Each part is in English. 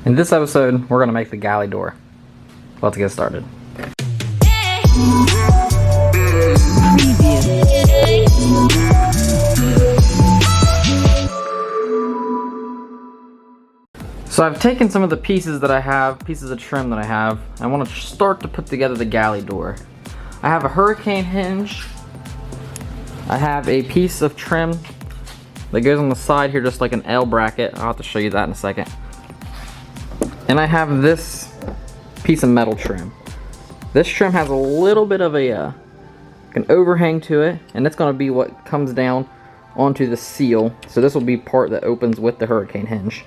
In this episode, we're gonna make the galley door. Let's get started. So I've taken some of the pieces that I have, pieces of trim that I have. I want to start to put together the galley door. I have a hurricane hinge. I have a piece of trim that goes on the side here, just like an L bracket. I'll have to show you that in a second. And I have this piece of metal trim. This trim has a little bit of an overhang to it, and it's going to be what comes down onto the seal. So this will be part that opens with the hurricane hinge.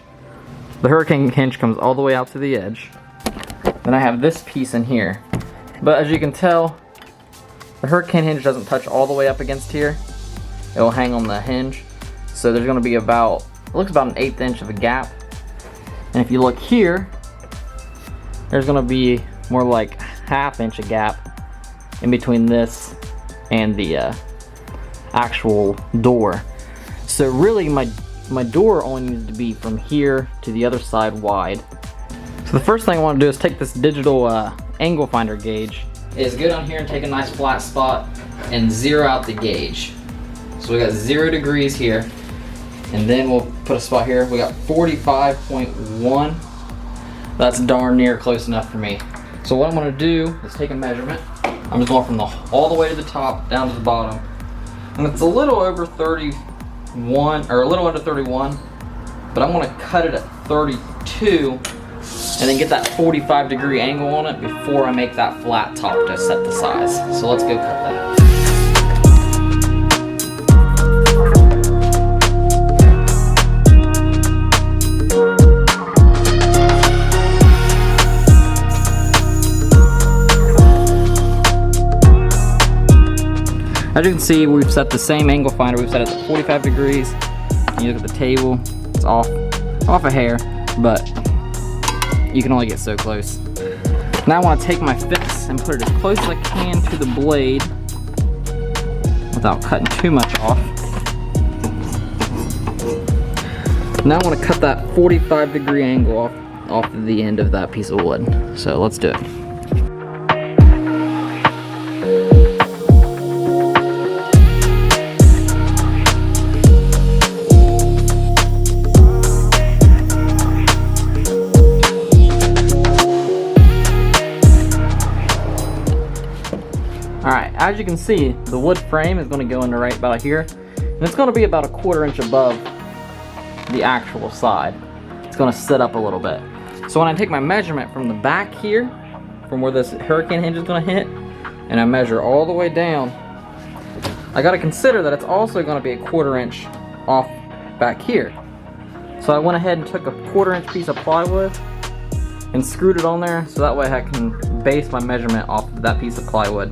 The hurricane hinge comes all the way out to the edge. Then I have this piece in here. But as you can tell, the hurricane hinge doesn't touch all the way up against here. It will hang on the hinge. So there's going to be about, it looks about an 1/8 inch of a gap. And if you look here, there's going to be more like 1/2 inch of gap in between this and the actual door. So really my door only needs to be from here to the other side wide. So the first thing I want to do is take this digital angle finder gauge. Is go down here and take a nice flat spot and zero out the gauge. So we got 0 degrees here, and then we'll put a spot here. We got 45.1. That's darn near close enough for me. So what I'm going to do is take a measurement. I'm just going from all the way to the top down to the bottom, and it's a little over 31, or a little under 31, but I'm going to cut it at 32 and then get that 45-degree angle on it before I make that flat top to set the size. So let's go cut that. As you can see, we've set the same angle finder. We've set it at 45 degrees. And you look at the table, it's off a hair, but you can only get so close. Now I want to take my fix and put it as close as I can to the blade without cutting too much off. Now I want to cut that 45-degree angle off the end of that piece of wood. So let's do it. Alright, as you can see, the wood frame is going to go into right about here, and it's going to be about 1/4 inch above the actual side. It's going to sit up a little bit. So when I take my measurement from the back here, from where this hurricane hinge is going to hit, and I measure all the way down, I got to consider that it's also going to be 1/4 inch off back here. So I went ahead and took a 1/4 inch piece of plywood and screwed it on there, so that way I can base my measurement off of that piece of plywood.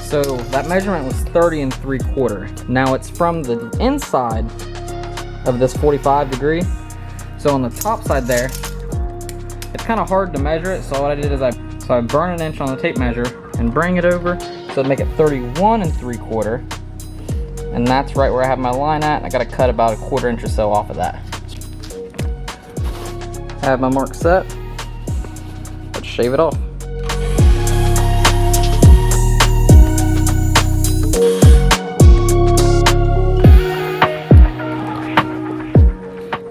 So that measurement was 30 3/4. Now it's from the inside of this 45 degree. So on the top side there, it's kind of hard to measure it. So what I did is I burn 1 inch on the tape measure and bring it over. So to make it 31 3/4. And that's right where I have my line at. I got to cut about 1/4 inch or so off of that. I have my mark set. Let's shave it off.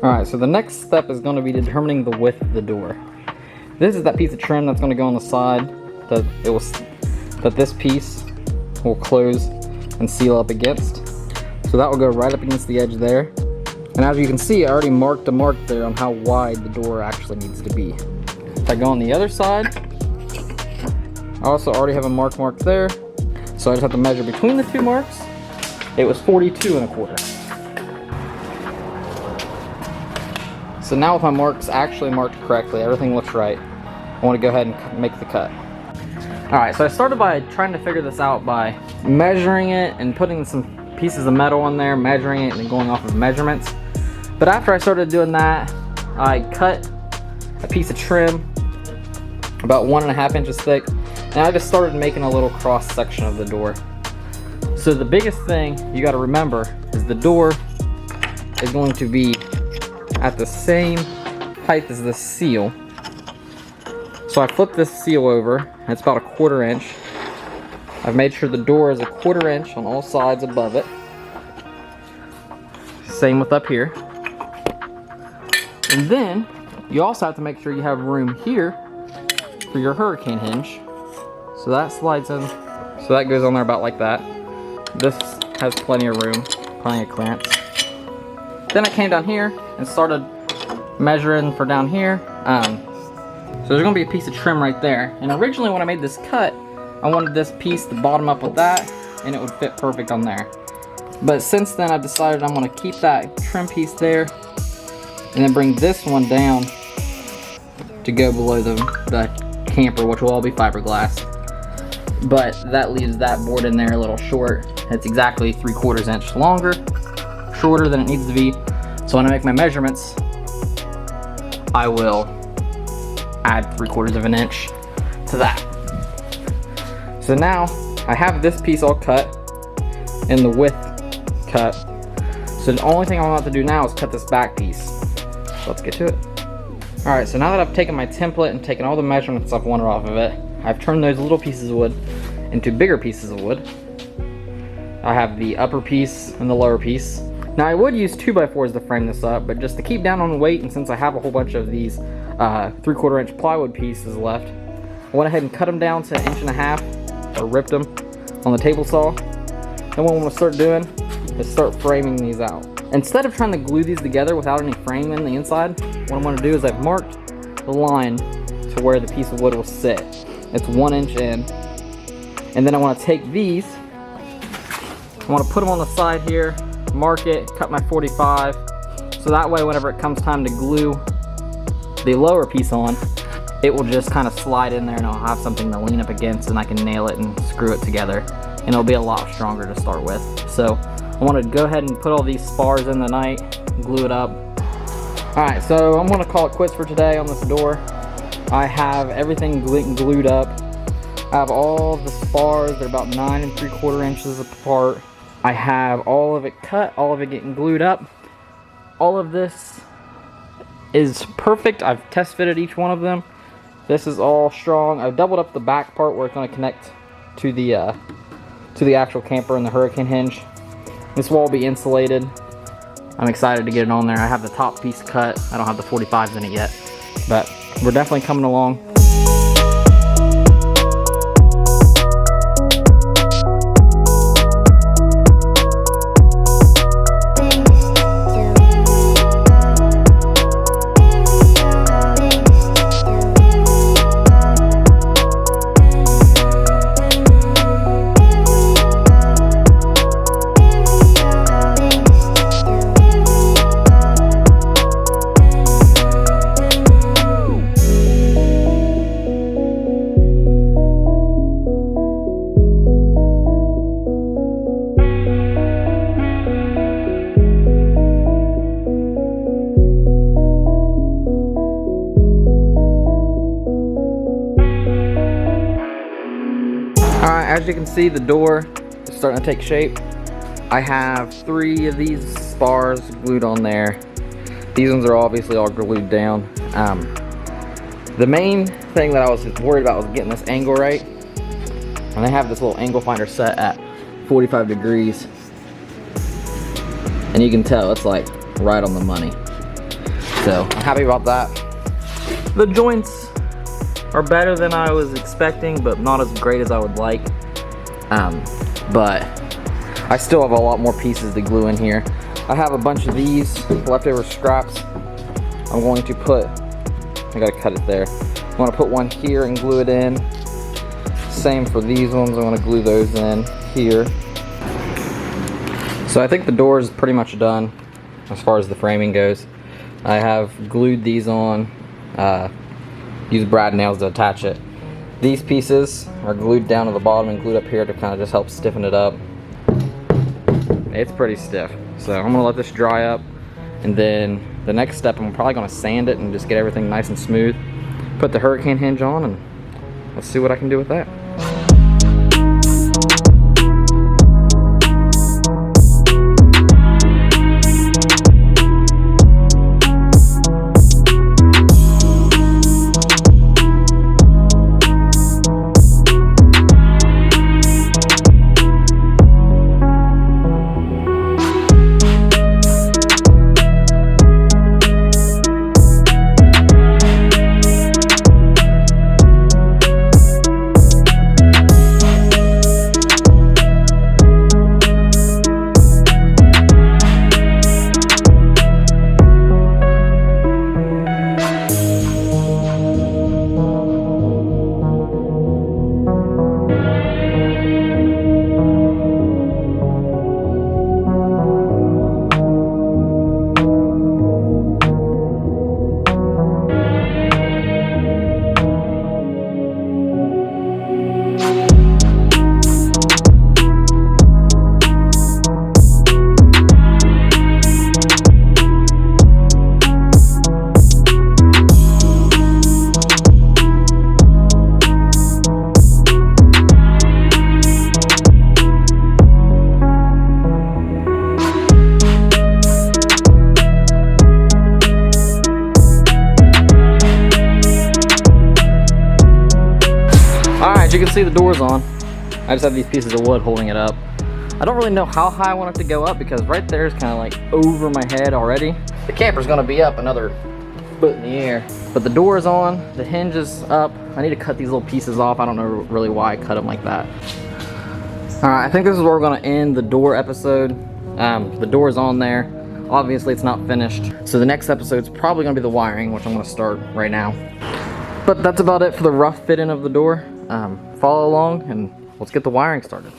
Alright, so the next step is going to be determining the width of the door. This is that piece of trim that's going to go on the side that this piece will close and seal up against. So that will go right up against the edge there. And as you can see, I already marked a mark there on how wide the door actually needs to be. If I go on the other side, I also already have a mark marked there. So I just have to measure between the two marks. It was 42 1/4. So now with my marks actually marked correctly, everything looks right, I want to go ahead and make the cut. Alright, so I started by trying to figure this out by measuring it and putting some pieces of metal on there, measuring it and then going off of measurements. But after I started doing that, I cut a piece of trim about 1.5 inches thick, and I just started making a little cross section of the door. So the biggest thing you got to remember is the door is going to be at the same height as this seal. So I flip this seal over. It's about 1/4 inch. I've made sure the door is 1/4 inch on all sides above it. Same with up here. And then you also have to make sure you have room here for your hurricane hinge. So that slides in. So that goes on there about like that. This has plenty of room, plenty of clearance. Then I came down here and started measuring for down here. So there's gonna be a piece of trim right there. And originally when I made this cut, I wanted this piece to bottom up with that and it would fit perfect on there. But since then I've decided I'm gonna keep that trim piece there and then bring this one down to go below the camper, which will all be fiberglass. But that leaves that board in there a little short. It's exactly 3/4 inch longer, shorter than it needs to be. So when I make my measurements, I will add 3/4 of an inch to that. So now I have this piece all cut and the width cut. So the only thing I'm about to do now is cut this back piece. So let's get to it. All right, so now that I've taken my template and taken all the measurements I've wanted off of it, I've turned those little pieces of wood into bigger pieces of wood. I have the upper piece and the lower piece. Now I would use 2x4s to frame this up, but just to keep down on the weight, and since I have a whole bunch of these 3/4 inch plywood pieces left, I went ahead and cut them down to 1.5 inches, or ripped them on the table saw. Then what I'm gonna start doing is start framing these out. Instead of trying to glue these together without any frame in the inside, what I'm gonna do is I've marked the line to where the piece of wood will sit. It's 1 inch in. And then I wanna take these, I wanna put them on the side here, mark it, cut my 45, so that way whenever it comes time to glue the lower piece on, it will just kind of slide in there and I'll have something to lean up against and I can nail it and screw it together. And it'll be a lot stronger to start with. So I want to go ahead and put all these spars in the night, glue it up. Alright, so I'm going to call it quits for today on this door. I have everything glued up. I have all the spars, they're about 9 3/4 inches apart. I have all of it cut, all of it getting glued up. All of this is perfect. I've test fitted each one of them. This is all strong. I've doubled up the back part where it's going to connect to the actual camper and the hurricane hinge. This will all be insulated. I'm excited to get it on there. I have the top piece cut. I don't have the 45s in it yet, but we're definitely coming along. As you can see, the door is starting to take shape. I have 3 of these spars glued on there. These ones are obviously all glued down. The main thing that I was worried about was getting this angle right. And I have this little angle finder set at 45 degrees. And you can tell it's like right on the money. So I'm happy about that. The joints are better than I was expecting, but not as great as I would like. But I still have a lot more pieces to glue in here. I have a bunch of these leftover scraps. I'm going to put, I gotta cut it there. I'm gonna put one here and glue it in. Same for these ones, I'm gonna glue those in here. So I think the door is pretty much done as far as the framing goes. I have glued these on, used brad nails to attach it. These pieces are glued down to the bottom and glued up here to kind of just help stiffen it up. It's pretty stiff. So I'm gonna let this dry up, and then the next step I'm probably gonna sand it and just get everything nice and smooth. Put the hurricane hinge on and let's see what I can do with that. Alright, you can see the door's on. I just have these pieces of wood holding it up. I don't really know how high I want it to go up because right there is kind of like over my head already. The camper's gonna be up another foot in the air. But the door is on, the hinge is up. I need to cut these little pieces off. I don't know really why I cut them like that. Alright, I think this is where we're gonna end the door episode. The door's on there. Obviously it's not finished. So the next episode's probably gonna be the wiring, which I'm gonna start right now. But that's about it for the rough fit-in of the door. Follow along and let's get the wiring started.